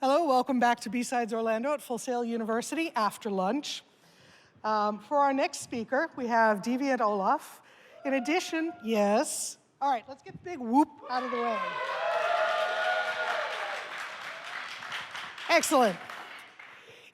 Hello, welcome back to B-Sides Orlando at Full Sail University after lunch. For our next speaker, we have Deviant Ollam. In addition, yes. All right, let's get the big whoop out of the way. Excellent.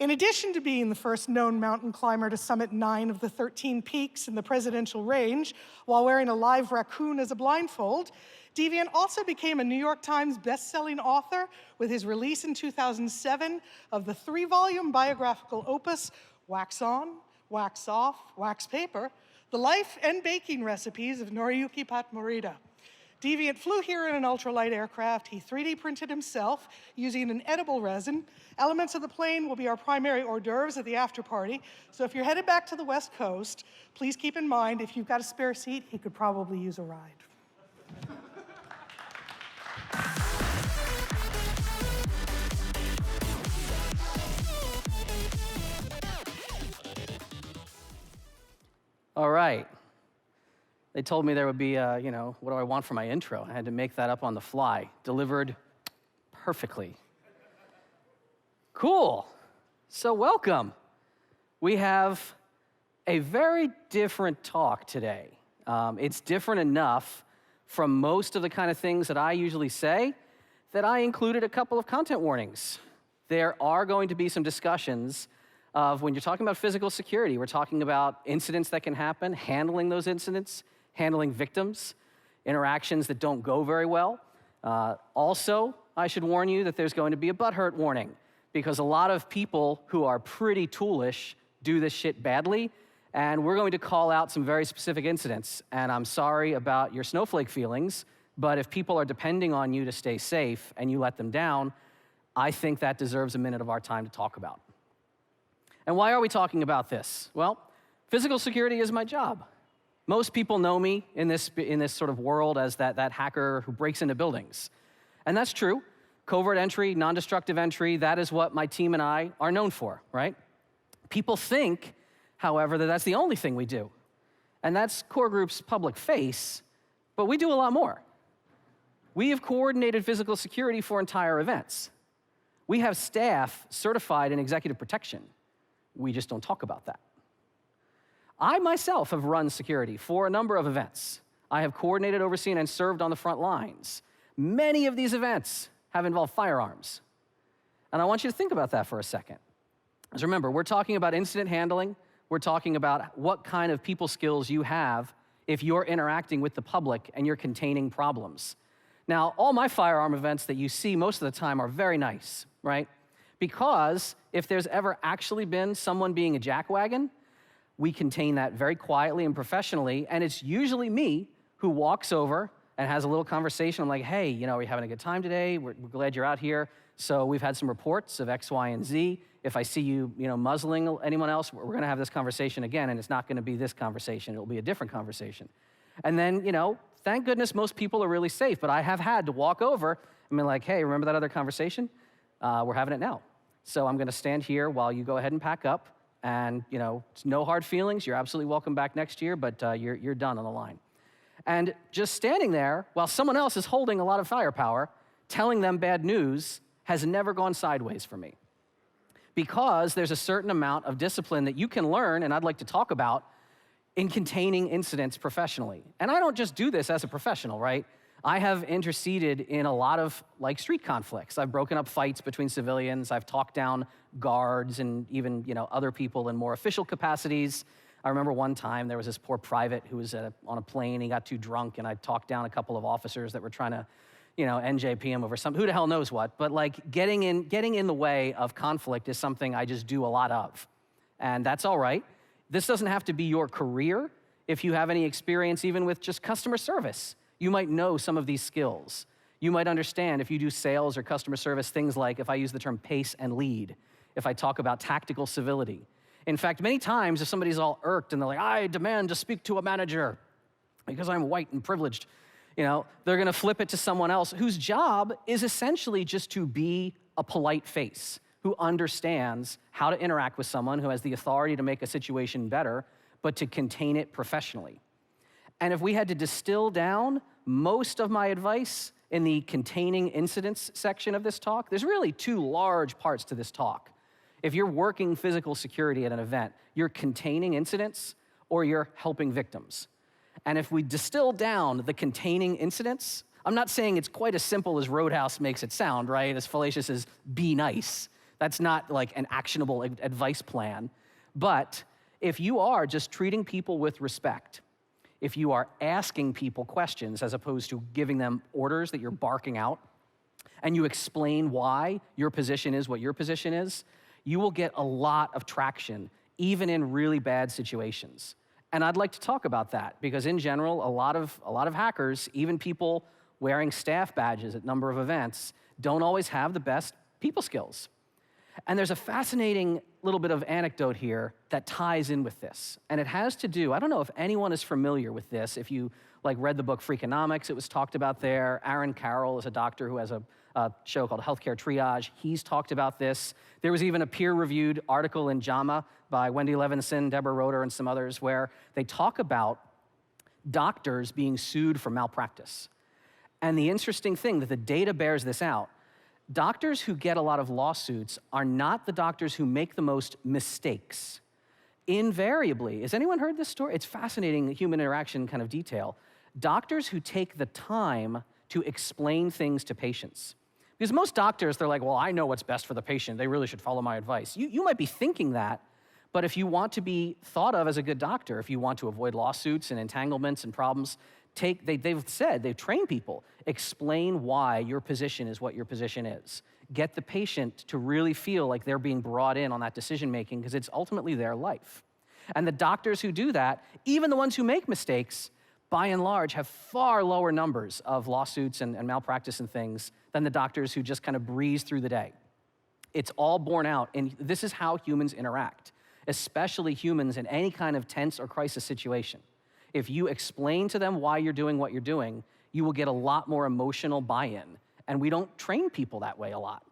In addition to being the first known mountain climber to summit 9 of the 13 peaks in the presidential range while wearing a live raccoon as a blindfold, Deviant also became a New York Times best-selling author with his release in 2007 of the 3-volume biographical opus, Wax On, Wax Off, Wax Paper, The Life and Baking Recipes of Noriyuki Morita. Deviant flew here in an ultralight aircraft. He 3D printed himself using an edible resin. Elements of the plane will be our primary hors d'oeuvres at the after party. So if you're headed back to the West Coast, please keep in mind, if you've got a spare seat, he could probably use a ride. All right. They told me there would be, what do I want for my intro? I had to make that up on the fly. Delivered perfectly. Cool. So welcome. We have a very different talk today. It's different enough from most of the kind of things that I usually say that I included a couple of content warnings. There are going to be some discussions of when you're talking about physical security, we're talking about incidents that can happen, handling those incidents, handling victims, interactions that don't go very well. Also, I should warn you that there's going to be a butthurt warning because a lot of people who are pretty toolish do this shit badly, and we're going to call out some very specific incidents. And I'm sorry about your snowflake feelings, but if people are depending on you to stay safe and you let them down, I think that deserves a minute of our time to talk about. And why are we talking about this? Well, physical security is my job. Most people know me in this sort of world as that hacker who breaks into buildings. And that's true. Covert entry, non-destructive entry, that is what my team and I are known for, right? People think, however, that that's the only thing we do. And that's core group's public face, but we do a lot more. We have coordinated physical security for entire events. We have staff certified in executive protection. We just don't talk about that. I myself have run security for a number of events. I have coordinated, overseen, and served on the front lines. Many of these events have involved firearms. And I want you to think about that for a second. Because remember, we're talking about incident handling. We're talking about what kind of people skills you have if you're interacting with the public and you're containing problems. Now, all my firearm events that you see most of the time are very nice, right? Because if there's ever actually been someone being a jackwagon, we contain that very quietly and professionally, and it's usually me who walks over and has a little conversation. I'm like, hey, are you having a good time today? We're glad you're out here. So we've had some reports of X, Y, and Z. If I see you, muzzling anyone else, we're gonna have this conversation again, and it's not gonna be this conversation. It'll be a different conversation. And then, thank goodness most people are really safe, but I have had to walk over and be like, hey, remember that other conversation? We're having it now. So I'm gonna stand here while you go ahead and pack up. And, it's no hard feelings. You're absolutely welcome back next year, but you're done on the line. And just standing there while someone else is holding a lot of firepower, telling them bad news has never gone sideways for me. Because there's a certain amount of discipline that you can learn, and I'd like to talk about, in containing incidents professionally. And I don't just do this as a professional, right? I have interceded in a lot of street conflicts. I've broken up fights between civilians. I've talked down guards and even other people in more official capacities. I remember one time there was this poor private who was on a plane. He got too drunk, and I talked down a couple of officers that were trying to NJP him over something. Who the hell knows what? But getting in the way of conflict is something I just do a lot of. And that's all right. This doesn't have to be your career. If you have any experience even with just customer service, you might know some of these skills. You might understand if you do sales or customer service, things like if I use the term pace and lead, if I talk about tactical civility. In fact, many times if somebody's all irked and they're like, I demand to speak to a manager because I'm white and privileged, they're gonna flip it to someone else whose job is essentially just to be a polite face, who understands how to interact with someone, who has the authority to make a situation better, but to contain it professionally. And if we had to distill down most of my advice, in the containing incidents section of this talk, there's really two large parts to this talk. If you're working physical security at an event, you're containing incidents or you're helping victims. And if we distill down the containing incidents, I'm not saying it's quite as simple as Roadhouse makes it sound, right? As fallacious as be nice. That's not like an actionable advice plan. But if you are just treating people with respect, if you are asking people questions as opposed to giving them orders that you're barking out, and you explain why your position is what your position is, you will get a lot of traction, even in really bad situations. And I'd like to talk about that, because in general, a lot of hackers, even people wearing staff badges at a number of events, don't always have the best people skills. And there's a fascinating little bit of anecdote here that ties in with this. And it has to do, I don't know if anyone is familiar with this. If you read the book Freakonomics, it was talked about there. Aaron Carroll is a doctor who has a show called Healthcare Triage. He's talked about this. There was even a peer-reviewed article in JAMA by Wendy Levinson, Deborah Roeder, and some others where they talk about doctors being sued for malpractice. And the interesting thing that the data bears this out, doctors who get a lot of lawsuits are not the doctors who make the most mistakes. Invariably, has anyone heard this story? It's fascinating human interaction kind of detail. Doctors who take the time to explain things to patients. Because most doctors, they're like, well, I know what's best for the patient. They really should follow my advice. You might be thinking that, but if you want to be thought of as a good doctor, if you want to avoid lawsuits and entanglements and problems, they've trained people, explain why your position is what your position is. Get the patient to really feel like they're being brought in on that decision-making, because it's ultimately their life. And the doctors who do that, even the ones who make mistakes, by and large, have far lower numbers of lawsuits and malpractice and things than the doctors who just kind of breeze through the day. It's all borne out, and this is how humans interact, especially humans in any kind of tense or crisis situation. If you explain to them why you're doing what you're doing, you will get a lot more emotional buy-in, and we don't train people that way a lot.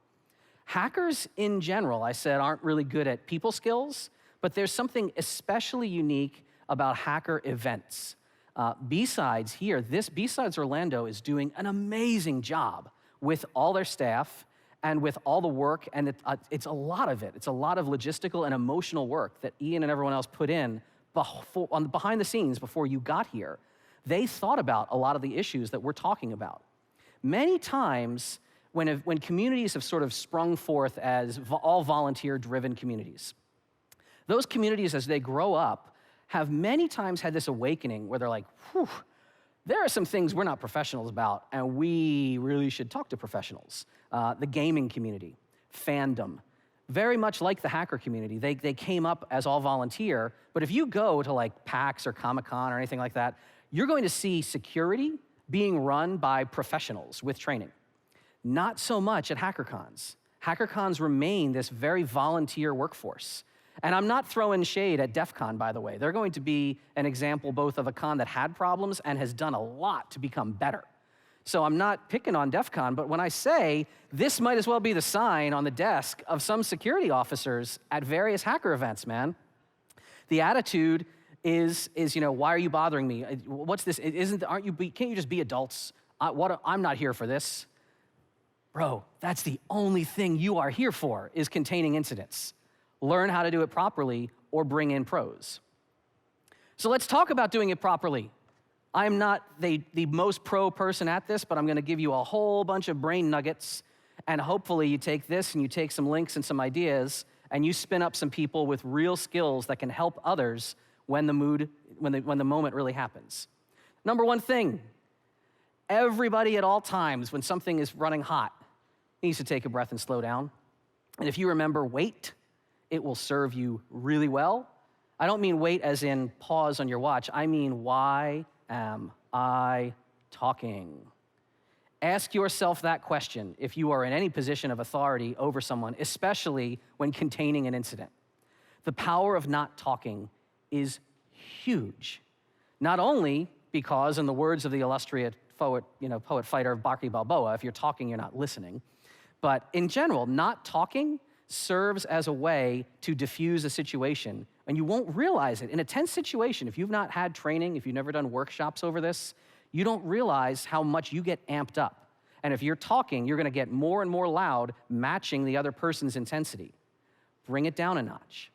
Hackers in general, I said, aren't really good at people skills, but there's something especially unique about hacker events. B-Sides here, B-Sides Orlando is doing an amazing job with all their staff and with all the work, and it's a lot of it. It's a lot of logistical and emotional work that Ian and everyone else put in behind the scenes before you got here. They thought about a lot of the issues that we're talking about. Many times, when communities have sort of sprung forth as all volunteer-driven communities, those communities, as they grow up, have many times had this awakening where they're like, whew, there are some things we're not professionals about, and we really should talk to professionals. The gaming community, fandom, very much like the hacker community. They came up as all volunteer, but if you go to like PAX or Comic-Con or anything like that, you're going to see security being run by professionals with training. Not so much at HackerCons. HackerCons remain this very volunteer workforce. And I'm not throwing shade at DEF CON, by the way. They're going to be an example both of a con that had problems and has done a lot to become better. So I'm not picking on DEF CON, but when I say this might as well be the sign on the desk of some security officers at various hacker events, man. The attitude is why are you bothering me? What's this? Can't you just be adults? I'm not here for this. Bro, that's the only thing you are here for, is containing incidents. Learn how to do it properly or bring in pros. So let's talk about doing it properly. I'm not the most pro person at this, but I'm gonna give you a whole bunch of brain nuggets, and hopefully you take this and you take some links and some ideas, and you spin up some people with real skills that can help others when the moment really happens. Number one thing, everybody at all times when something is running hot needs to take a breath and slow down. And if you remember, wait, it will serve you really well. I don't mean wait as in pause on your watch. I mean, why am I talking? Ask yourself that question if you are in any position of authority over someone, especially when containing an incident. The power of not talking is huge. Not only because, in the words of the illustrious poet-fighter Rocky Balboa, if you're talking, you're not listening, but in general, not talking serves as a way to diffuse a situation, and you won't realize it. In a tense situation, if you've not had training, if you've never done workshops over this, you don't realize how much you get amped up. And if you're talking, you're gonna get more and more loud, matching the other person's intensity. Bring it down a notch.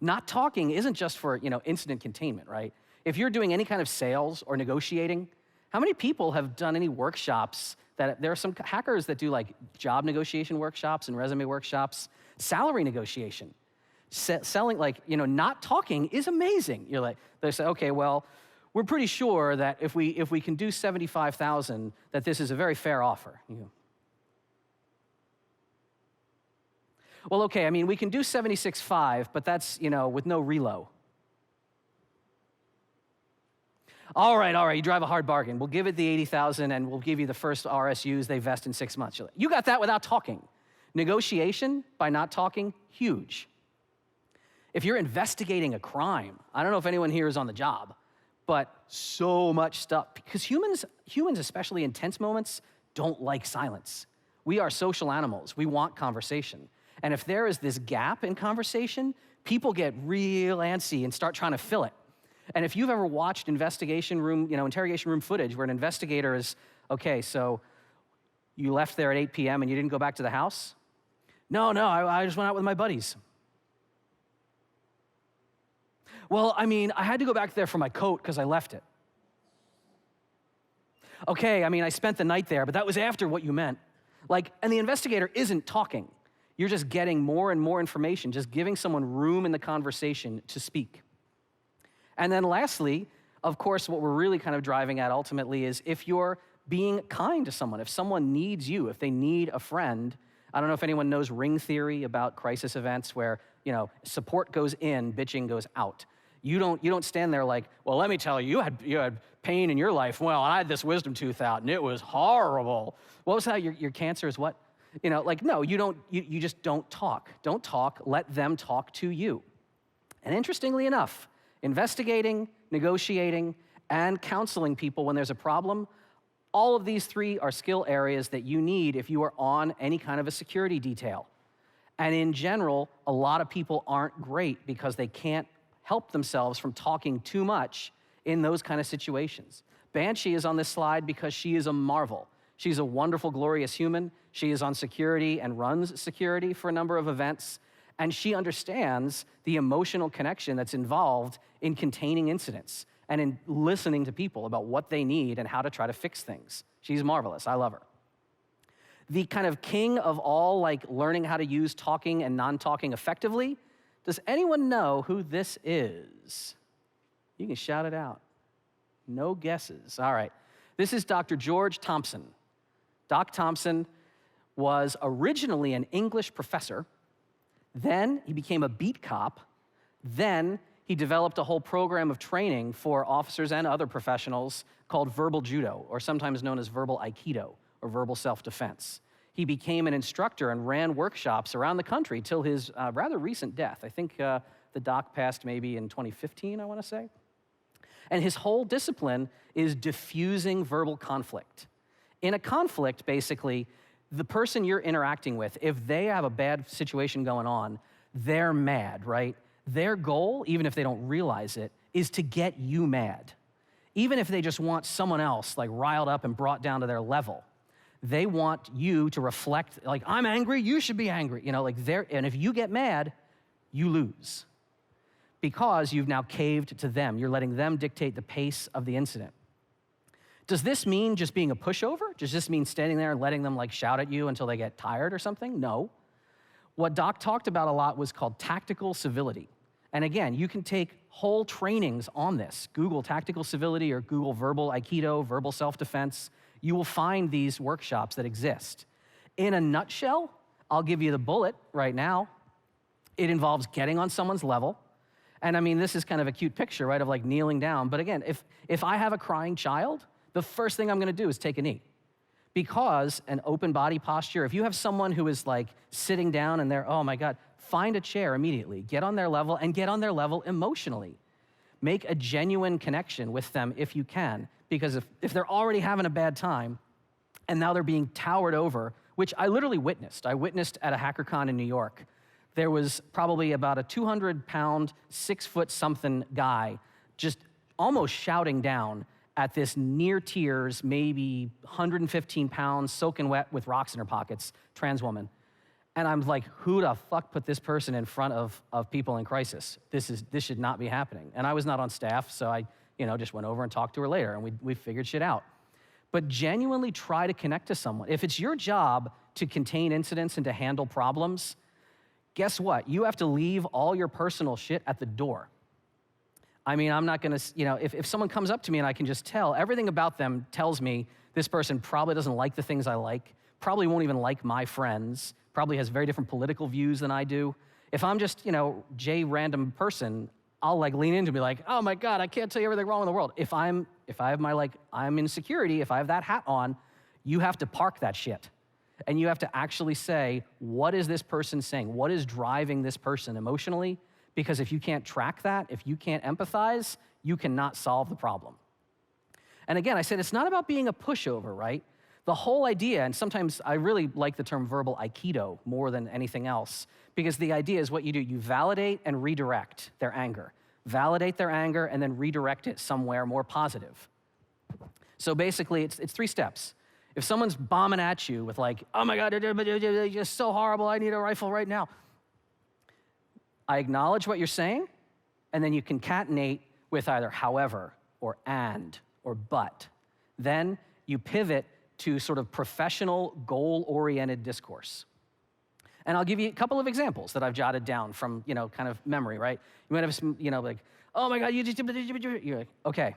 Not talking isn't just for, incident containment, right? If you're doing any kind of sales or negotiating, how many people have done any workshops that, there are some hackers that do like job negotiation workshops and resume workshops, salary negotiation. Selling, not talking is amazing. You're like, they say, okay, well, we're pretty sure that if we can do 75,000, that this is a very fair offer. You go, well, okay, we can do 76.5, but that's, with no reload. All right, you drive a hard bargain. We'll give it the 80,000 and we'll give you the first RSUs, they vest in 6 months. You're like, you got that without talking. Negotiation, by not talking, huge. If you're investigating a crime, I don't know if anyone here is on the job, but so much stuff, because humans, especially in tense moments, don't like silence. We are social animals. We want conversation. And if there is this gap in conversation, people get real antsy and start trying to fill it. And if you've ever watched interrogation room footage where an investigator is, okay, so you left there at 8 p.m. and you didn't go back to the house? No, I just went out with my buddies. Well, I had to go back there for my coat because I left it. Okay, I spent the night there, but that was after what you meant. And the investigator isn't talking. You're just getting more and more information, just giving someone room in the conversation to speak. And then lastly, of course, what we're really kind of driving at ultimately is if you're being kind to someone, if someone needs you, if they need a friend. I don't know if anyone knows ring theory about crisis events where, support goes in, bitching goes out. You don't stand there like, well, let me tell you, you had pain in your life. Well, I had this wisdom tooth out and it was horrible. What was that? Your cancer is what? No, you just don't talk. Don't talk, let them talk to you. And interestingly enough, investigating, negotiating, and counseling people when there's a problem, all of these three are skill areas that you need if you are on any kind of a security detail. And in general, a lot of people aren't great because they can't help themselves from talking too much in those kind of situations. Banshee is on this slide because she is a marvel. She's a wonderful, glorious human. She is on security and runs security for a number of events. And she understands the emotional connection that's involved in containing incidents and in listening to people about what they need and how to try to fix things. She's marvelous. I love her. The kind of king of all, learning how to use talking and non-talking effectively, does anyone know who this is? You can shout it out. No guesses. All right. This is Dr. George Thompson. Doc Thompson was originally an English professor. Then he became a beat cop. Then he developed a whole program of training for officers and other professionals called verbal judo, or sometimes known as verbal aikido, or verbal self-defense. He became an instructor and ran workshops around the country till his rather recent death. I think the doc passed maybe in 2015, I want to say. And his whole discipline is diffusing verbal conflict. In a conflict, basically, the person you're interacting with, if they have a bad situation going on, they're mad, right? Their goal, even if they don't realize it, is to get you mad. Even if they just want someone else riled up and brought down to their level. They want you to reflect, I'm angry, you should be angry. And if you get mad, you lose. Because you've now caved to them. You're letting them dictate the pace of the incident. Does this mean just being a pushover? Does this mean standing there and letting them shout at you until they get tired or something? No. What Doc talked about a lot was called tactical civility. And again, you can take whole trainings on this. Google tactical civility or Google verbal aikido, verbal self-defense. You will find these workshops that exist. In a nutshell, I'll give you the bullet right now. It involves getting on someone's level. And this is kind of a cute picture, right, of kneeling down. But again, if I have a crying child, the first thing I'm gonna do is take a knee. Because an open body posture, if you have someone who is sitting down and they're, oh my God, find a chair immediately. Get on their level and get on their level emotionally. Make a genuine connection with them if you can. Because if they're already having a bad time and now they're being towered over, which I literally witnessed. I witnessed at a HackerCon in New York. There was probably about a 200-pound, 6-foot-something guy just almost shouting down at this near tears, maybe 115 pounds, soaking wet with rocks in her pockets, trans woman. And I'm like, who the fuck put this person in front of people in crisis? This should not be happening. And I was not on staff, so I just went over and talked to her later, and we figured shit out. But genuinely try to connect to someone. If it's your job to contain incidents and to handle problems, guess what? You have to leave all your personal shit at the door. I mean, I'm not gonna, if someone comes up to me and I can just tell, everything about them tells me this person probably doesn't like the things I like, probably won't even like my friends, probably has very different political views than I do. If I'm just, J random person, I'll lean into and be like, oh my God, I can't tell you everything wrong in the world. If I have my I'm in security, if I have that hat on, you have to park that shit. And you have to actually say, what is this person saying? What is driving this person emotionally? Because if you can't track that, if you can't empathize, you cannot solve the problem. And again, I said, it's not about being a pushover, right? The whole idea, and sometimes I really like the term verbal aikido more than anything else, because the idea is what you do. You validate and redirect their anger. Validate their anger and then redirect it somewhere more positive. So basically, it's 3 steps. If someone's bombing at you with oh my God, you're just so horrible, I need a rifle right now. I acknowledge what you're saying, and then you concatenate with either however, or and, or but. Then you pivot to sort of professional, goal-oriented discourse. And I'll give you a couple of examples that I've jotted down from, kind of memory, right? You might have some, oh my God, you're like, okay,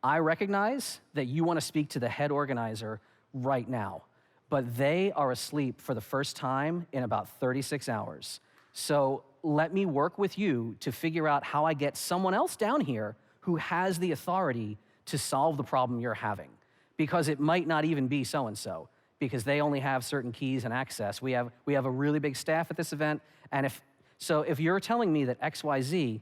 I recognize that you want to speak to the head organizer right now, but they are asleep for the first time in about 36 hours. So let me work with you to figure out how I get someone else down here who has the authority to solve the problem you're having. Because it might not even be so-and-so, because they only have certain keys and access. We have a really big staff at this event, and if you're telling me that XYZ,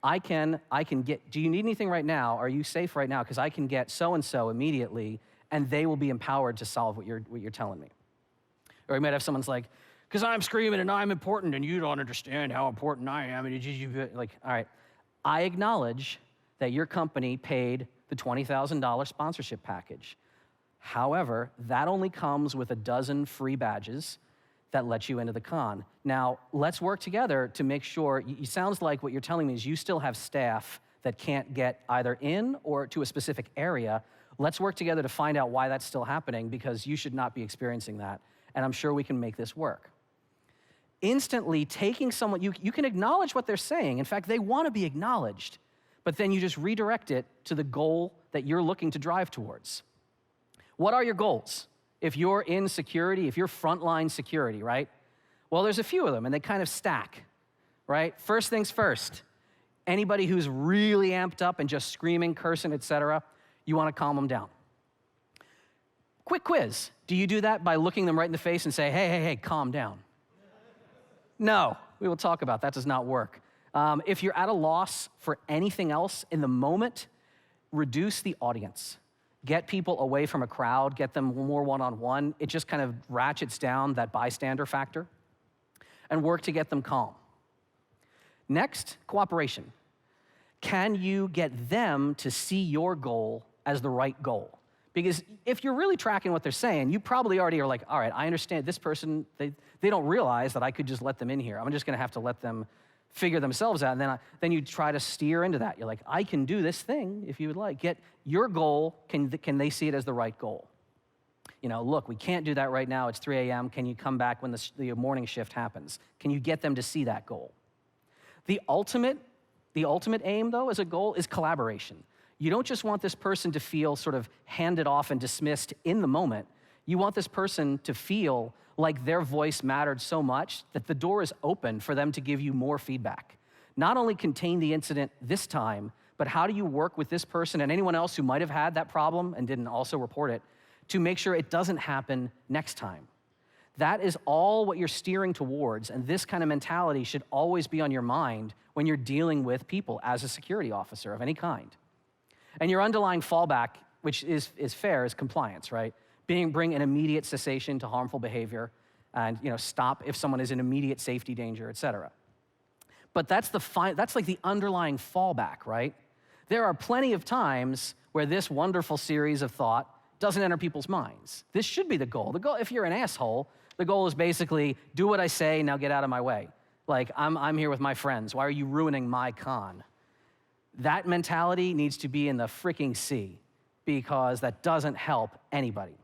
I can get, do you need anything right now? Are you safe right now? Because I can get so-and-so immediately, and they will be empowered to solve what you're telling me. Or you might have someone's like, because I'm screaming and I'm important and you don't understand how important I am. And all right, I acknowledge that your company paid the $20,000 sponsorship package. However, that only comes with a dozen free badges that let you into the con. Now, let's work together to make sure, it sounds like what you're telling me is you still have staff that can't get either in or to a specific area. Let's work together to find out why that's still happening, because you should not be experiencing that. And I'm sure we can make this work. Instantly taking someone, you can acknowledge what they're saying. In fact, they want to be acknowledged. But then you just redirect it to the goal that you're looking to drive towards. What are your goals? If you're in security, if you're frontline security, right? Well, there's a few of them, and they kind of stack, right? First things first, anybody who's really amped up and just screaming, cursing, etc., you want to calm them down. Quick quiz. Do you do that by looking them right in the face and say, hey, calm down? No, we will talk about that. Does not work. If you're at a loss for anything else in the moment, reduce the audience. Get people away from a crowd, get them more one-on-one. It just kind of ratchets down that bystander factor, and work to get them calm. Next, cooperation. Can you get them to see your goal as the right goal? Because if you're really tracking what they're saying, you probably already are like, all right, I understand this person, they don't realize that I could just let them in here. I'm just gonna have to let them figure themselves out, and then you try to steer into that. You're like, I can do this thing if you would like. Get your goal, can they see it as the right goal? Look, we can't do that right now, it's 3 a.m., can you come back when the morning shift happens? Can you get them to see that goal? The ultimate aim, though, as a goal is collaboration. You don't just want this person to feel sort of handed off and dismissed in the moment. You want this person to feel like their voice mattered so much that the door is open for them to give you more feedback. Not only contain the incident this time, but how do you work with this person and anyone else who might have had that problem and didn't also report it to make sure it doesn't happen next time? That is all what you're steering towards, and this kind of mentality should always be on your mind when you're dealing with people as a security officer of any kind. And your underlying fallback, which is fair, is compliance, right? Bring an immediate cessation to harmful behavior, and stop if someone is in immediate safety danger, et cetera. But that's like the underlying fallback, right? There are plenty of times where this wonderful series of thought doesn't enter people's minds. This should be the goal. The goal, if you're an asshole, the goal is basically, do what I say, now get out of my way. Like, I'm here with my friends. Why are you ruining my con? That mentality needs to be in the freaking sea, because that doesn't help anybody.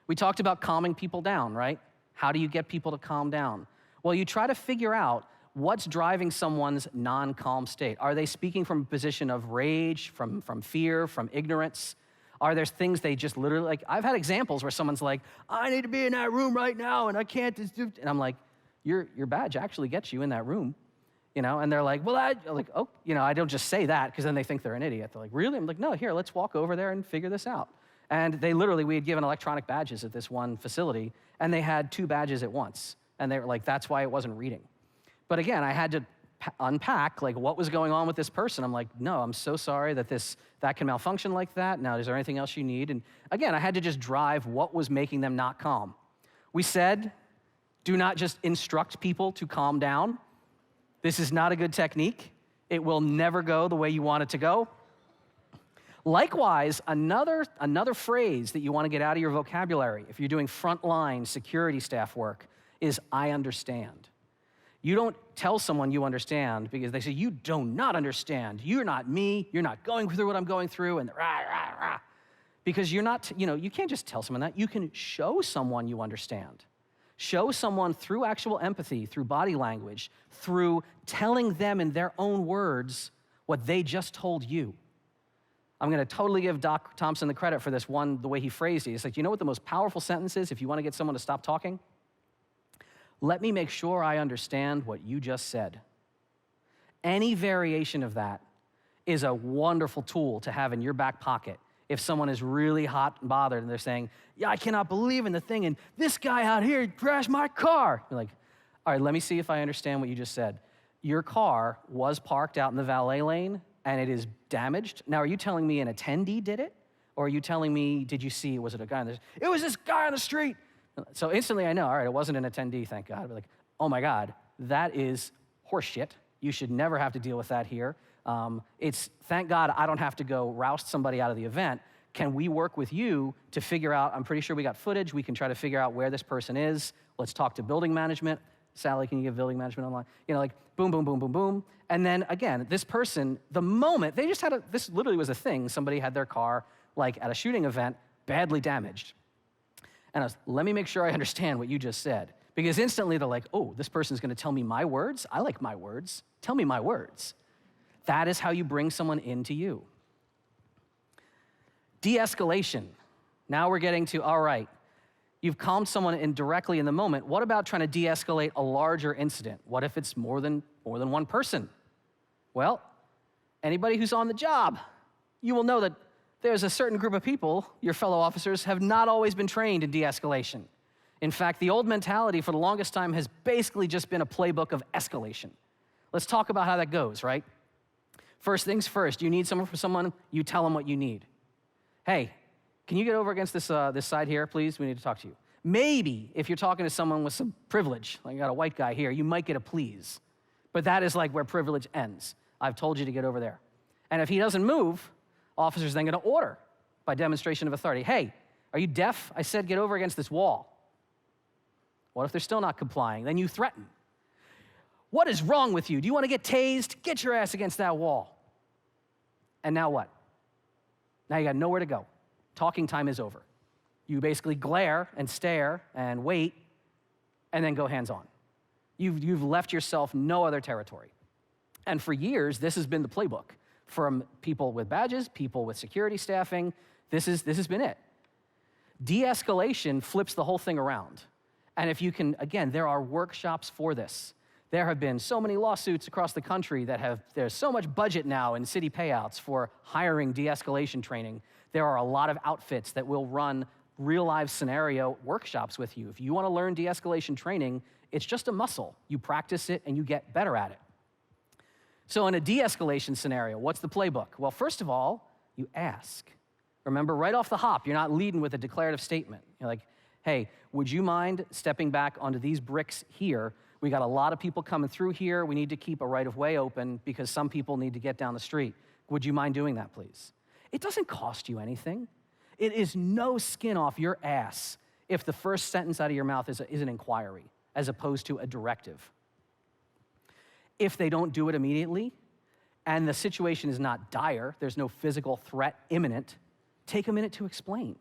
We talked about calming people down, right? How do you get people to calm down? Well, you try to figure out what's driving someone's non-calm state. Are they speaking from a position of rage, from fear, from ignorance? Are there things they just literally, like, I've had examples where someone's like, I need to be in that room right now, and I can't, and I'm like, your badge actually gets you in that room, you know? And they're like, well, I'm like, oh, you know, I don't just say that, because then they think they're an idiot. They're like, really? I'm like, no, here, let's walk over there and figure this out. And they literally, we had given electronic badges at this one facility, and they had 2 badges at once. And they were like, that's why it wasn't reading. But again, I had to unpack like what was going on with this person. I'm like, no, I'm so sorry that that can malfunction like that. Now, is there anything else you need? And again, I had to just drive what was making them not calm. We said, do not just instruct people to calm down. This is not a good technique. It will never go the way you want it to go. Likewise, another phrase that you want to get out of your vocabulary if you're doing frontline security staff work is, I understand. You don't tell someone you understand because they say, you do not understand. You're not me. You're not going through what I'm going through, and rah, rah, rah. Because you're not, you know, you can't just tell someone that. You can show someone you understand. Show someone through actual empathy, through body language, through telling them in their own words what they just told you. I'm going to totally give Doc Thompson the credit for this one, the way he phrased it. He's like, you know what the most powerful sentence is if you want to get someone to stop talking? Let me make sure I understand what you just said. Any variation of that is a wonderful tool to have in your back pocket if someone is really hot and bothered and they're saying, yeah, I cannot believe in the thing, and this guy out here crashed my car. You're like, all right, let me see if I understand what you just said. Your car was parked out in the valet lane and it is damaged. Now, are you telling me an attendee did it? Or are you telling me, did you see, was it a guy on the street? It was this guy on the street. So instantly I know, all right, it wasn't an attendee, thank God. But like, oh my God, that is horseshit. You should never have to deal with that here. Thank God I don't have to go roust somebody out of the event. Can we work with you to figure out, I'm pretty sure we got footage, we can try to figure out where this person is. Let's talk to building management. Sally, can you give building management online? You know, like boom, boom, boom, boom, boom. And then again, this person, the moment, they just had this literally was a thing. Somebody had their car, like at a shooting event, badly damaged. And I was, let me make sure I understand what you just said. Because instantly they're like, oh, this person's gonna tell me my words? I like my words. Tell me my words. That is how you bring someone into you. De-escalation. Now we're getting to, all right, you've calmed someone indirectly in the moment. What about trying to de-escalate a larger incident? What if it's more than one person? Well, anybody who's on the job, you will know that there's a certain group of people, your fellow officers, have not always been trained in de-escalation. In fact, the old mentality for the longest time has basically just been a playbook of escalation. Let's talk about how that goes, right? First things first, you need someone from someone, you tell them what you need. Hey, can you get over against this side here, please? We need to talk to you. Maybe if you're talking to someone with some privilege, like you got a white guy here, you might get a please. But that is like where privilege ends. I've told you to get over there. And if he doesn't move, officer's then gonna order by demonstration of authority. Hey, are you deaf? I said get over against this wall. What if they're still not complying? Then you threaten. What is wrong with you? Do you want to get tased? Get your ass against that wall. And now what? Now you got nowhere to go. Talking time is over. You basically glare and stare and wait and then go hands-on. You've left yourself no other territory. And for years, this has been the playbook. From people with badges, people with security staffing, this has been it. De-escalation flips the whole thing around. And if you can, again, there are workshops for this. There have been so many lawsuits across the country that there's so much budget now in city payouts for hiring de-escalation training. There are a lot of outfits that will run real-life scenario workshops with you. If you want to learn de-escalation training, it's just a muscle. You practice it and you get better at it. So in a de-escalation scenario, what's the playbook? Well, first of all, you ask. Remember, right off the hop, you're not leading with a declarative statement. You're like, hey, would you mind stepping back onto these bricks here? We got a lot of people coming through here. We need to keep a right-of-way open because some people need to get down the street. Would you mind doing that, please? It doesn't cost you anything. It is no skin off your ass if the first sentence out of your mouth is an inquiry as opposed to a directive. If they don't do it immediately and the situation is not dire, there's no physical threat imminent, take a minute to explain.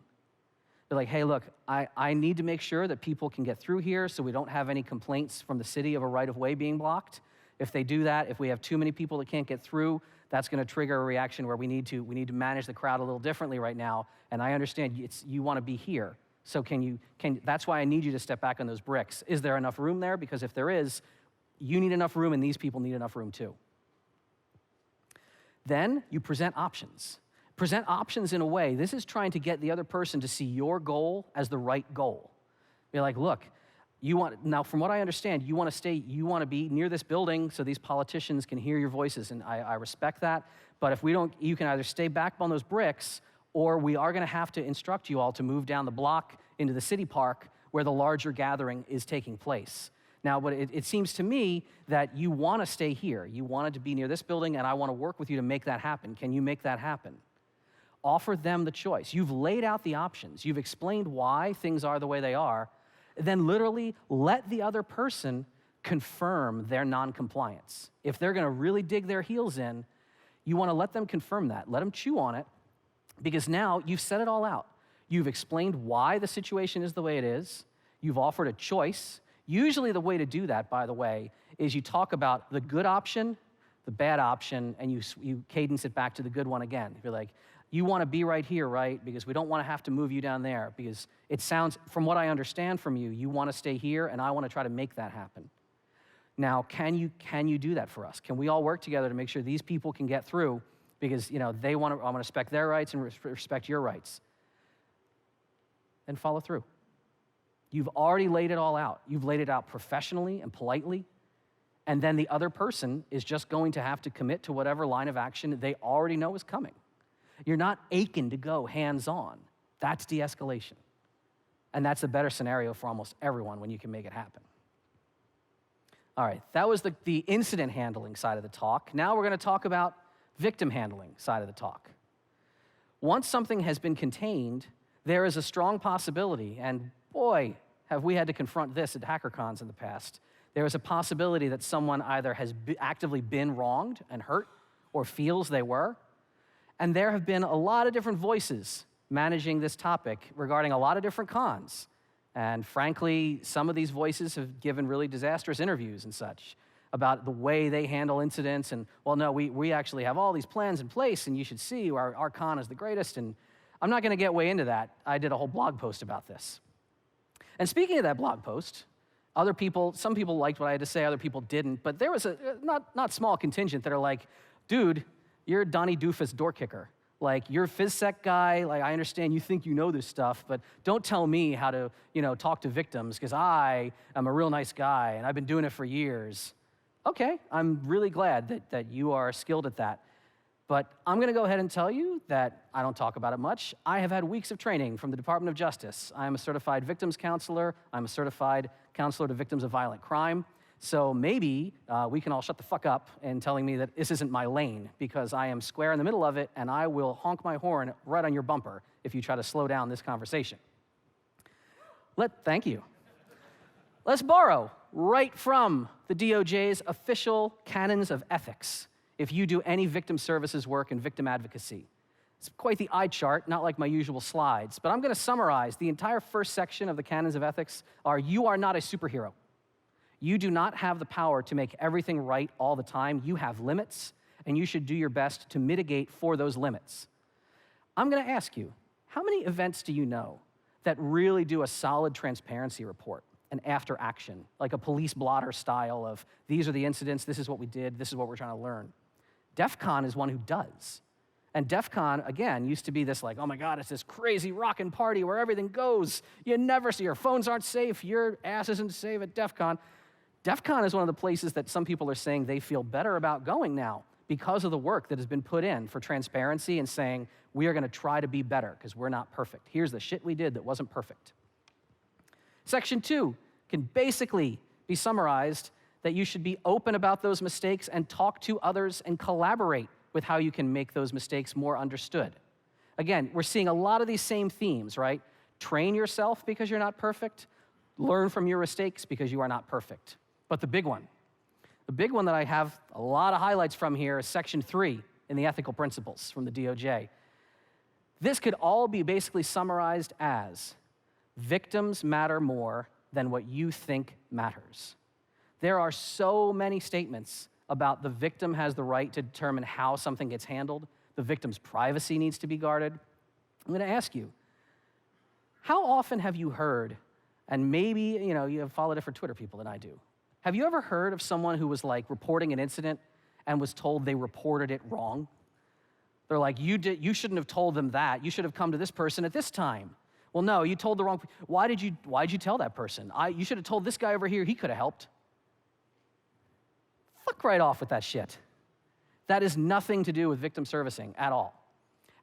They're like, hey, look, I need to make sure that people can get through here so we don't have any complaints from the city of a right-of-way being blocked. If they do that, if we have too many people that can't get through, that's going to trigger a reaction where we need to manage the crowd a little differently right now. And I understand you want to be here. So that's why I need you to step back on those bricks. Is there enough room there? Because if there is, you need enough room and these people need enough room too. Then you present options. Present options in a way, this is trying to get the other person to see your goal as the right goal. Be like, look, now from what I understand, you want to be near this building so these politicians can hear your voices, and I respect that. But if we don't, you can either stay back on those bricks, or we are going to have to instruct you all to move down the block into the city park where the larger gathering is taking place. Now, but it seems to me that you want to stay here. You wanted to be near this building, and I want to work with you to make that happen. Can you make that happen? Offer them the choice. You've laid out the options. You've explained why things are the way they are. Then literally let the other person confirm their noncompliance. If they're going to really dig their heels in, you want to let them confirm that. Let them chew on it, because now you've set it all out. You've explained why the situation is the way it is. You've offered a choice. Usually the way to do that, by the way, is you talk about the good option, the bad option, and you cadence it back to the good one again. You're like, you want to be right here, right? Because we don't want to have to move you down there, because it sounds, from what I understand from you, you want to stay here, and I want to try to make that happen. Now, can you do that for us? Can we all work together to make sure these people can get through? Because I want to respect their rights and respect your rights. And follow through. You've already laid it all out. You've laid it out professionally and politely, and then the other person is just going to have to commit to whatever line of action they already know is coming. You're not aching to go hands-on. That's de-escalation. And that's a better scenario for almost everyone when you can make it happen. All right, that was the incident handling side of the talk. Now we're going to talk about victim handling side of the talk. Once something has been contained, there is a strong possibility, and boy, have we had to confront this at HackerCons in the past. There is a possibility that someone either has actively been wronged and hurt or feels they were. And there have been a lot of different voices managing this topic regarding a lot of different cons. And frankly, some of these voices have given really disastrous interviews and such about the way they handle incidents. And, well, no, we actually have all these plans in place, and you should see our con is the greatest. And I'm not going to get way into that. I did a whole blog post about this. And speaking of that blog post, some people liked what I had to say, other people didn't. But there was a not small contingent that are like, dude, you're Donnie Doofus door kicker. Like, you're a phys-sec guy. Like, I understand you think you know this stuff, but don't tell me how to, talk to victims, because I am a real nice guy, and I've been doing it for years. Okay, I'm really glad that you are skilled at that. But I'm going to go ahead and tell you that I don't talk about it much. I have had weeks of training from the Department of Justice. I am a certified victims counselor. I'm a certified counselor to victims of violent crime. So maybe we can all shut the fuck up in telling me that this isn't my lane, because I am square in the middle of it, and I will honk my horn right on your bumper if you try to slow down this conversation. Thank you. Let's borrow right from the DOJ's official canons of ethics if you do any victim services work and victim advocacy. It's quite the eye chart, not like my usual slides, but I'm going to summarize. The entire first section of the canons of ethics are: you are not a superhero. You do not have the power to make everything right all the time. You have limits, and you should do your best to mitigate for those limits. I'm going to ask you, how many events do you know that really do a solid transparency report, an after action, like a police blotter style of, these are the incidents, this is what we did, this is what we're trying to learn? DEF CON is one who does. And DEF CON, again, used to be this like, oh my God, it's this crazy rockin' party where everything goes. You never see, your phones aren't safe, your ass isn't safe at DEF CON. DEF CON is one of the places that some people are saying they feel better about going now because of the work that has been put in for transparency and saying, we are going to try to be better because we're not perfect. Here's the shit we did that wasn't perfect. Section 2 can basically be summarized that you should be open about those mistakes and talk to others and collaborate with how you can make those mistakes more understood. Again, we're seeing a lot of these same themes, right? Train yourself because you're not perfect. Learn from your mistakes because you are not perfect. But the big one that I have a lot of highlights from here is Section 3 in the Ethical Principles from the DOJ. This could all be basically summarized as victims matter more than what you think matters. There are so many statements about the victim has the right to determine how something gets handled. The victim's privacy needs to be guarded. I'm going to ask you, how often have you heard, and maybe you have follow different Twitter people than I do, have you ever heard of someone who was like reporting an incident and was told they reported it wrong? They're like, you shouldn't have told them that. You should have come to this person at this time. Well, no, you told the wrong. Why'd you tell that person? You should have told this guy over here. He could have helped. Fuck right off with that shit. That is nothing to do with victim servicing at all.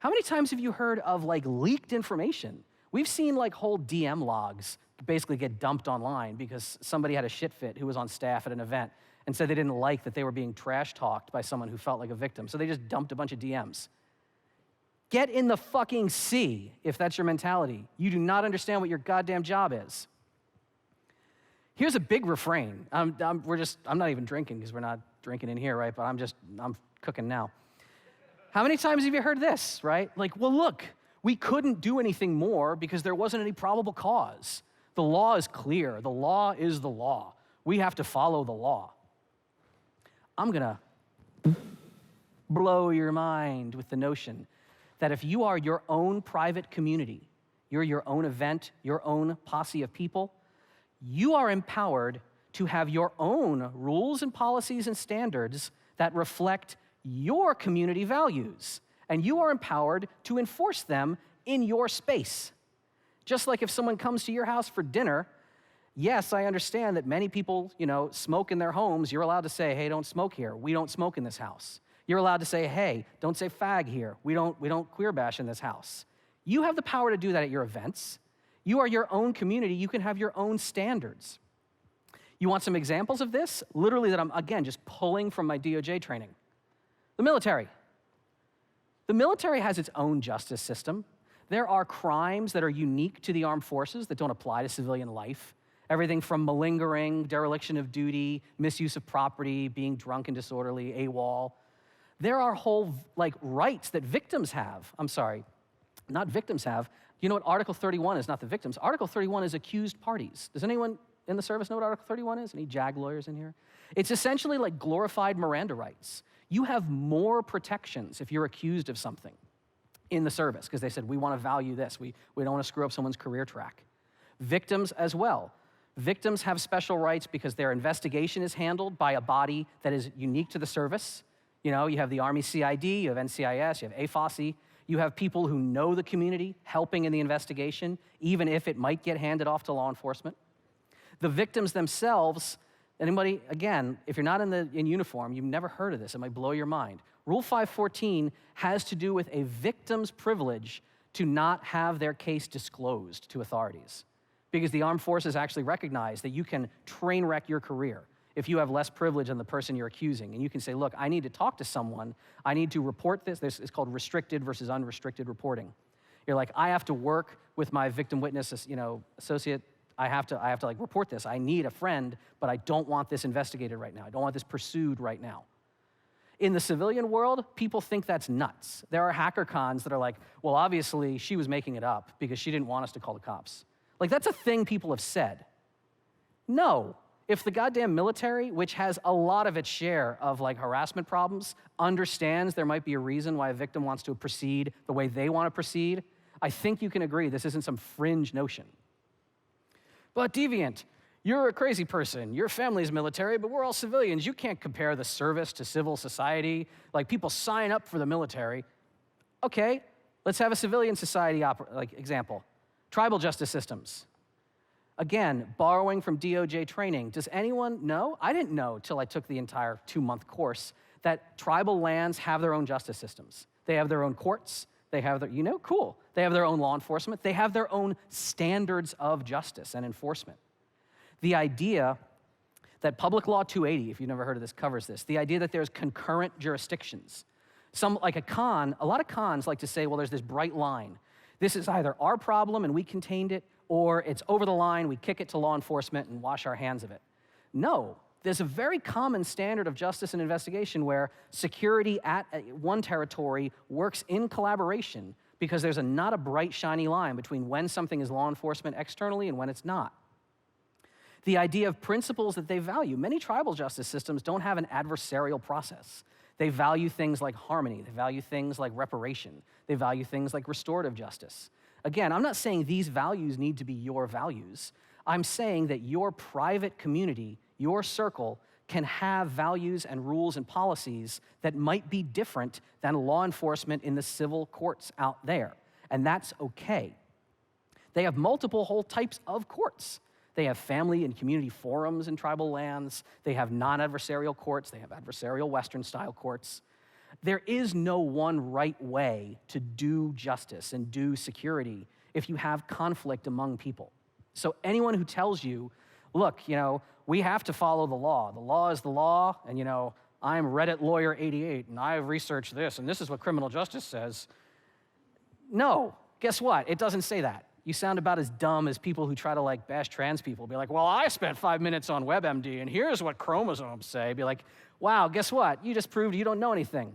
How many times have you heard of like leaked information? We've seen like whole DM logs basically get dumped online because somebody had a shit fit who was on staff at an event and said they didn't like that they were being trash talked by someone who felt like a victim. So they just dumped a bunch of DMs. Get in the fucking sea if that's your mentality. You do not understand what your goddamn job is. Here's a big refrain. I'm not even drinking because we're not drinking in here, right? But I'm cooking now. How many times have you heard this, right? Like, well, look, we couldn't do anything more because there wasn't any probable cause. The law is clear. The law is the law. We have to follow the law. I'm gonna blow your mind with the notion that if you are your own private community, you're your own event, your own posse of people, you are empowered to have your own rules and policies and standards that reflect your community values. And you are empowered to enforce them in your space. Just like if someone comes to your house for dinner, yes, I understand that many people, smoke in their homes. You're allowed to say, hey, don't smoke here. We don't smoke in this house. You're allowed to say, hey, don't say fag here. We don't queer bash in this house. You have the power to do that at your events. You are your own community. You can have your own standards. You want some examples of this? Literally that I'm, again, just pulling from my DOJ training. The military. The military has its own justice system. There are crimes that are unique to the armed forces that don't apply to civilian life. Everything from malingering, dereliction of duty, misuse of property, being drunk and disorderly, AWOL. There are whole rights that victims have. I'm sorry, not victims have. You know what Article 31 is, not the victims. Article 31 is accused parties. Does anyone in the service know what Article 31 is? Any JAG lawyers in here? It's essentially like glorified Miranda rights. You have more protections if you're accused of something in the service, because they said, we want to value this. We don't want to screw up someone's career track. Victims as well. Victims have special rights because their investigation is handled by a body that is unique to the service. You have the Army CID, you have NCIS, you have AFOSI. You have people who know the community helping in the investigation, even if it might get handed off to law enforcement. The victims themselves, anybody, again, if you're not in uniform, you've never heard of this, it might blow your mind. Rule 514 has to do with a victim's privilege to not have their case disclosed to authorities, because the armed forces actually recognize that you can train wreck your career if you have less privilege than the person you're accusing. And you can say, look, I need to talk to someone. I need to report this. This is called restricted versus unrestricted reporting. You're like, I have to work with my victim witness, associate. I have to report this. I need a friend, but I don't want this investigated right now. I don't want this pursued right now. In the civilian world, people think that's nuts. There are hacker cons that are like, well, obviously she was making it up because she didn't want us to call the cops. Like, that's a thing people have said. No. If the goddamn military, which has a lot of its share of harassment problems, understands there might be a reason why a victim wants to proceed the way they want to proceed, I think you can agree this isn't some fringe notion. But Deviant, you're a crazy person. Your family's military, but we're all civilians. You can't compare the service to civil society. People sign up for the military. Okay, let's have a civilian society example. Tribal justice systems. Again, borrowing from DOJ training. Does anyone know? I didn't know till I took the entire 2-month course that tribal lands have their own justice systems. They have their own courts. They have their, cool. They have their own law enforcement. They have their own standards of justice and enforcement. The idea that Public Law 280, if you've never heard of this, covers this. The idea that there's concurrent jurisdictions. Like a lot of cons like to say, well, there's this bright line. This is either our problem and we contained it, or it's over the line, we kick it to law enforcement and wash our hands of it. No, there's a very common standard of justice and investigation where security at one territory works in collaboration because there's not a bright, shiny line between when something is law enforcement externally and when it's not. The idea of principles that they value. Many tribal justice systems don't have an adversarial process. They value things like harmony. They value things like reparation. They value things like restorative justice. Again, I'm not saying these values need to be your values. I'm saying that your private community, your circle, can have values and rules and policies that might be different than law enforcement in the civil courts out there. And that's okay. They have multiple whole types of courts. They have family and community forums in tribal lands. They have non-adversarial courts. They have adversarial Western-style courts. There is no one right way to do justice and do security if you have conflict among people. So anyone who tells you, look, we have to follow the law is the law, and I'm Reddit lawyer 88, and I've researched this, and this is what criminal justice says. No, guess what? It doesn't say that. You sound about as dumb as people who try to bash trans people. Be like, well, I spent 5 minutes on WebMD, and here's what chromosomes say. Be like, wow, guess what? You just proved you don't know anything.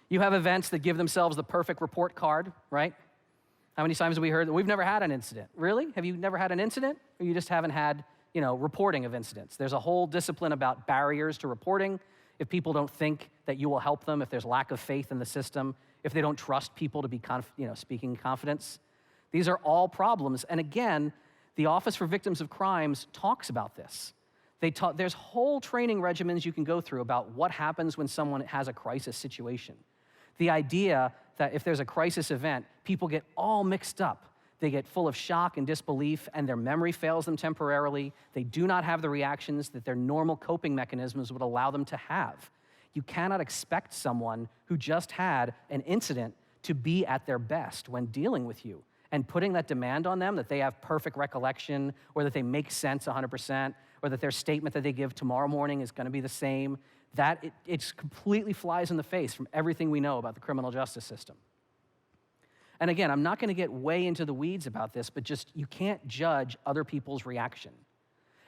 You have events that give themselves the perfect report card, right? How many times have we heard that we've never had an incident? Really? Have you never had an incident? Or you just haven't had, reporting of incidents? There's a whole discipline about barriers to reporting. If people don't think that you will help them, if there's lack of faith in the system, if they don't trust people to be speaking in confidence. These are all problems. And again, the Office for Victims of Crimes talks about this. There's whole training regimens you can go through about what happens when someone has a crisis situation. The idea that if there's a crisis event, people get all mixed up. They get full of shock and disbelief, and their memory fails them temporarily. They do not have the reactions that their normal coping mechanisms would allow them to have. You cannot expect someone who just had an incident to be at their best when dealing with you. And putting that demand on them that they have perfect recollection, or that they make sense 100%, or that their statement that they give tomorrow morning is going to be the same, it completely flies in the face from everything we know about the criminal justice system. And again, I'm not going to get way into the weeds about this, but just you can't judge other people's reaction.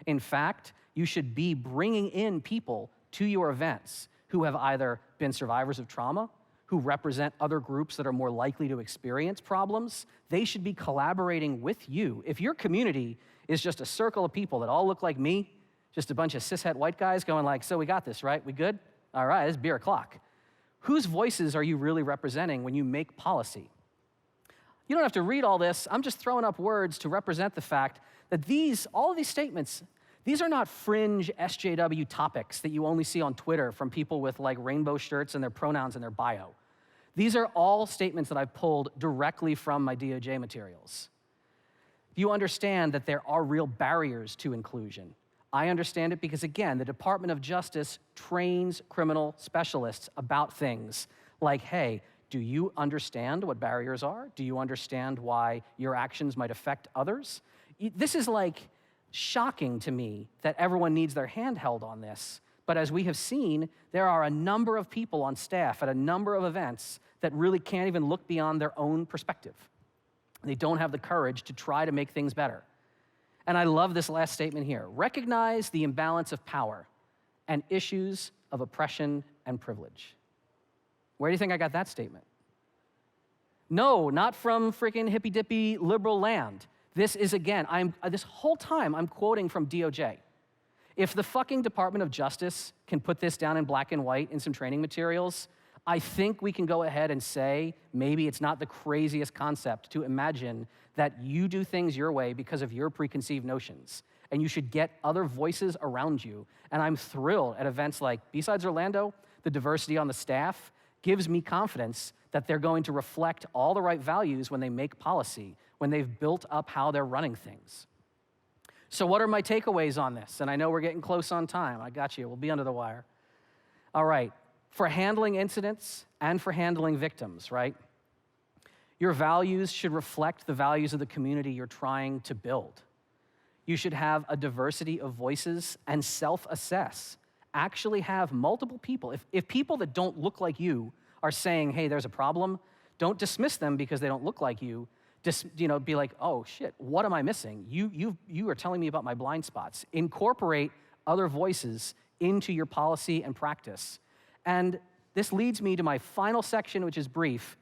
In fact, you should be bringing in people to your events who have either been survivors of trauma, who represent other groups that are more likely to experience problems. They should be collaborating with you. If your community is just a circle of people that all look like me, just a bunch of cishet white guys going so we got this, right? We good? All right, it's beer o'clock. Whose voices are you really representing when you make policy? You don't have to read all this. I'm just throwing up words to represent the fact that all of these statements, these are not fringe SJW topics that you only see on Twitter from people with rainbow shirts and their pronouns in their bio. These are all statements that I've pulled directly from my DOJ materials. You understand that there are real barriers to inclusion. I understand it because, again, the Department of Justice trains criminal specialists about things like, hey, do you understand what barriers are? Do you understand why your actions might affect others? This is shocking to me that everyone needs their hand held on this. But as we have seen, there are a number of people on staff at a number of events that really can't even look beyond their own perspective. They don't have the courage to try to make things better. And I love this last statement here. Recognize the imbalance of power and issues of oppression and privilege. Where do you think I got that statement? No, not from freaking hippy-dippy liberal land. This is, again, this whole time I'm quoting from DOJ. If the fucking Department of Justice can put this down in black and white in some training materials, I think we can go ahead and say maybe it's not the craziest concept to imagine that you do things your way because of your preconceived notions, and you should get other voices around you. And I'm thrilled at events like B-Sides Orlando, the diversity on the staff gives me confidence that they're going to reflect all the right values when they make policy, when they've built up how they're running things. So what are my takeaways on this? And I know we're getting close on time. I got you. We'll be under the wire. All right. For handling incidents and for handling victims, right? Your values should reflect the values of the community you're trying to build. You should have a diversity of voices and self-assess. actually have multiple people. If people that don't look like you are saying, hey, there's a problem, don't dismiss them because they don't look like you. Just, be like, oh shit, what am I missing? You are telling me about my blind spots. Incorporate other voices into your policy and practice. And this leads me to my final section, which is brief.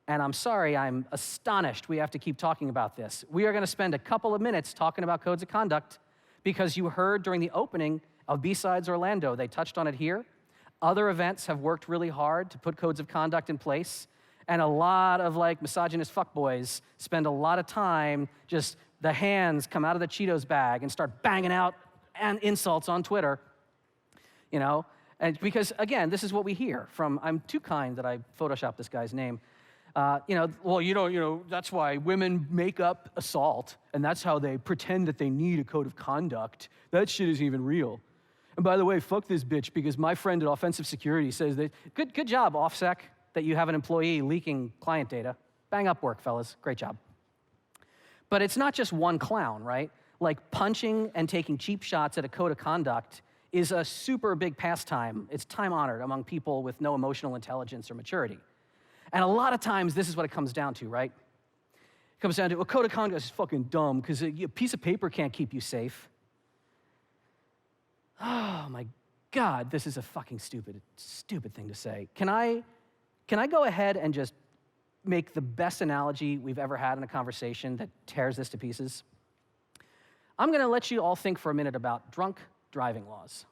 And I'm sorry, I'm astonished we have to keep talking about this. We are going to spend a couple of minutes talking about codes of conduct because you heard during the opening of B-Sides Orlando, they touched on it here. Other events have worked really hard to put codes of conduct in place. And a lot of misogynist fuckboys spend a lot of time just the hands come out of the Cheetos bag and start banging out and insults on Twitter, And because, again, this is what we hear from, I'm too kind that I photoshopped this guy's name. That's why women make up assault, and that's how they pretend that they need a code of conduct. That shit isn't even real. And by the way, fuck this bitch, because my friend at Offensive Security says that, good job, OffSec, that you have an employee leaking client data. Bang up work, fellas. Great job. But it's not just one clown, right? Like punching and taking cheap shots at a code of conduct is a super big pastime. It's time-honored among people with no emotional intelligence or maturity. And a lot of times, this is what it comes down to, right? It comes down to, a code of conduct is fucking dumb because a piece of paper can't keep you safe. Oh my God, this is a fucking stupid thing to say. Can I go ahead and just make the best analogy we've ever had in a conversation that tears this to pieces? I'm gonna let you all think for a minute about drunk driving laws.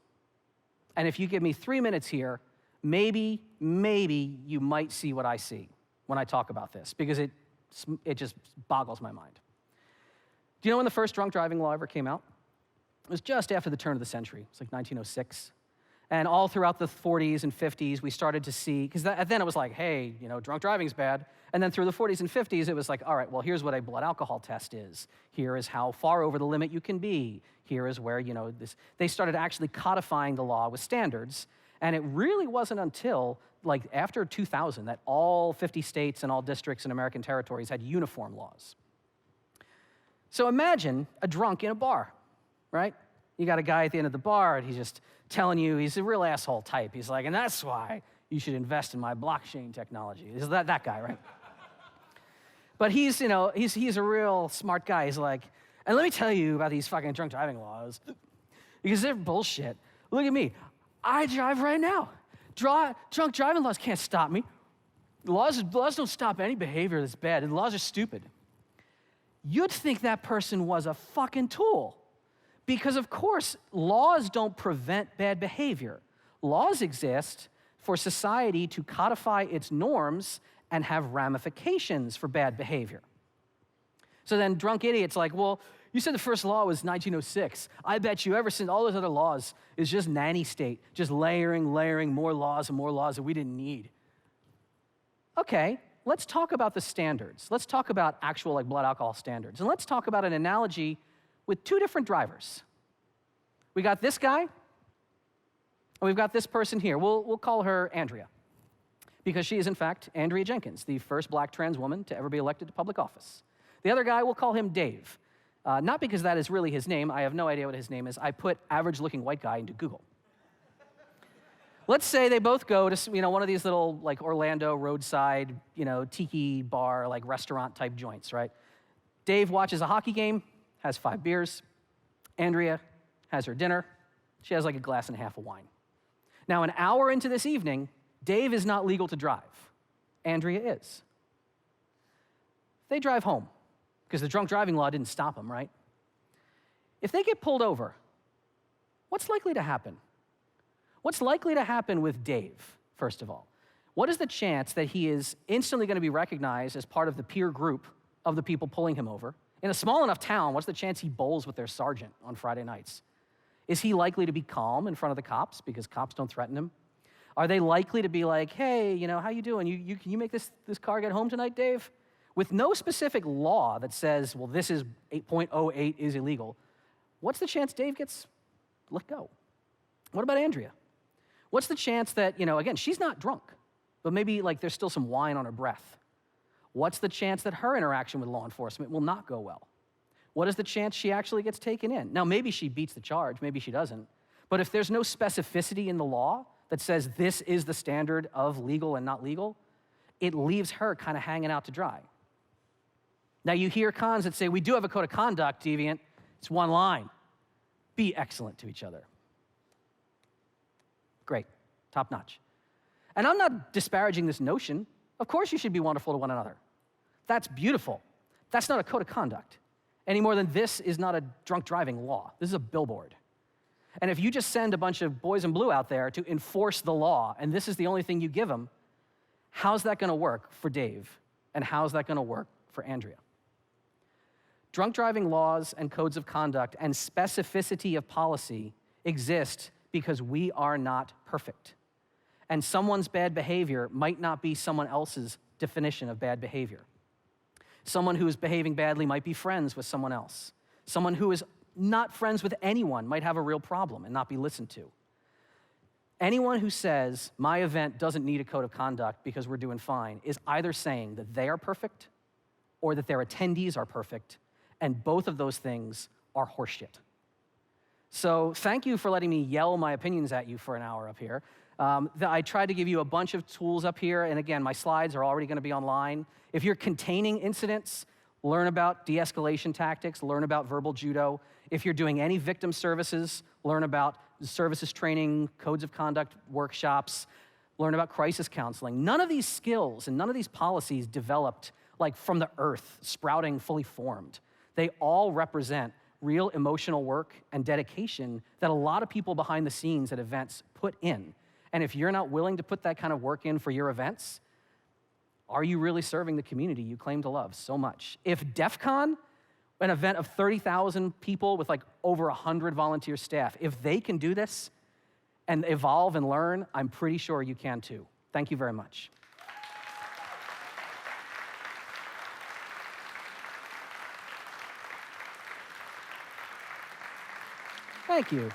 And if you give me 3 minutes here, maybe you might see what I see when I talk about this, because it just boggles my mind. Do you know when the first drunk driving law ever came out? It was just after the turn of the century. It's like 1906. And all throughout the 40s and 50s, we started to see, because then it was like, hey, drunk driving's bad. And then through the 40s and 50s, it was like, all right, well, here's what a blood alcohol test is. Here is how far over the limit you can be. Here is where, they started actually codifying the law with standards. And it really wasn't until after 2000 that all 50 states and all districts and American territories had uniform laws. So imagine a drunk in a bar, right? You got a guy at the end of the bar, and he's just telling you he's a real asshole type. He's like, and that's why you should invest in my blockchain technology. Is that guy, right? But he's a real smart guy. He's like, and let me tell you about these fucking drunk driving laws, because they're bullshit. Look at me. I drive right now. Drunk driving laws can't stop me. Laws don't stop any behavior that's bad. The laws are stupid. You'd think that person was a fucking tool. Because, of course, laws don't prevent bad behavior. Laws exist for society to codify its norms and have ramifications for bad behavior. So then drunk idiots like, well, you said the first law was 1906. I bet you ever since all those other laws is just nanny state, just layering more laws and more laws that we didn't need. Okay, let's talk about the standards. Let's talk about actual blood alcohol standards. And let's talk about an analogy with two different drivers. We got this guy, and we've got this person here. We'll call her Andrea, because she is, in fact, Andrea Jenkins, the first black trans woman to ever be elected to public office. The other guy, we'll call him Dave. Not because that is really his name. I have no idea what his name is. I put average-looking white guy into Google. Let's say they both go to one of these little Orlando roadside tiki bar restaurant type joints, right? Dave watches a hockey game, has 5 beers. Andrea has her dinner. She has a glass and a half of wine. Now, an hour into this evening, Dave is not legal to drive. Andrea is. They drive home, because the drunk driving law didn't stop them, right? If they get pulled over, what's likely to happen? What's likely to happen with Dave, first of all? What is the chance that he is instantly going to be recognized as part of the peer group of the people pulling him over? In a small enough town, what's the chance he bowls with their sergeant on Friday nights? Is he likely to be calm in front of the cops because cops don't threaten him? Are they likely to be like, hey, how you doing? Can you make this car get home tonight, Dave? With no specific law that says, well, this is 8.08 is illegal, what's the chance Dave gets let go? What about Andrea? What's the chance that, again, she's not drunk, but maybe there's still some wine on her breath. What's the chance that her interaction with law enforcement will not go well? What is the chance she actually gets taken in? Now, maybe she beats the charge, maybe she doesn't. But if there's no specificity in the law that says this is the standard of legal and not legal, it leaves her kind of hanging out to dry. Now, you hear cons that say, we do have a code of conduct, Deviant. It's one line. Be excellent to each other. Great, top notch. And I'm not disparaging this notion. Of course you should be wonderful to one another. That's beautiful. That's not a code of conduct, any more than this is not a drunk driving law. This is a billboard. And if you just send a bunch of boys in blue out there to enforce the law, and this is the only thing you give them, how's that going to work for Dave? And how's that going to work for Andrea? Drunk driving laws and codes of conduct and specificity of policy exist because we are not perfect. And someone's bad behavior might not be someone else's definition of bad behavior. Someone who is behaving badly might be friends with someone else. Someone who is not friends with anyone might have a real problem and not be listened to. Anyone who says, my event doesn't need a code of conduct because we're doing fine, is either saying that they are perfect or that their attendees are perfect, and both of those things are horseshit. So thank you for letting me yell my opinions at you for an hour up here. I tried to give you a bunch of tools up here, and again, my slides are already going to be online. If you're containing incidents, learn about de-escalation tactics, learn about verbal judo. If you're doing any victim services, learn about services training, codes of conduct workshops, learn about crisis counseling. None of these skills and none of these policies developed like from the earth, sprouting fully formed. They all represent real emotional work and dedication that a lot of people behind the scenes at events put in. And if you're not willing to put that kind of work in for your events, are you really serving the community you claim to love so much? If DEF CON, an event of 30,000 people with like over 100 volunteer staff, if they can do this and evolve and learn, I'm pretty sure you can too. Thank you very much. Thank you.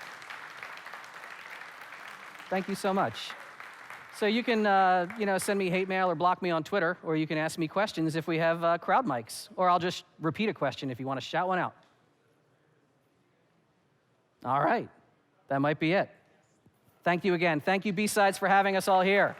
Thank you so much. So you can, send me hate mail or block me on Twitter, or you can ask me questions if we have crowd mics, or I'll just repeat a question if you want to shout one out. All right, that might be it. Thank you again. Thank you, B-Sides, for having us all here.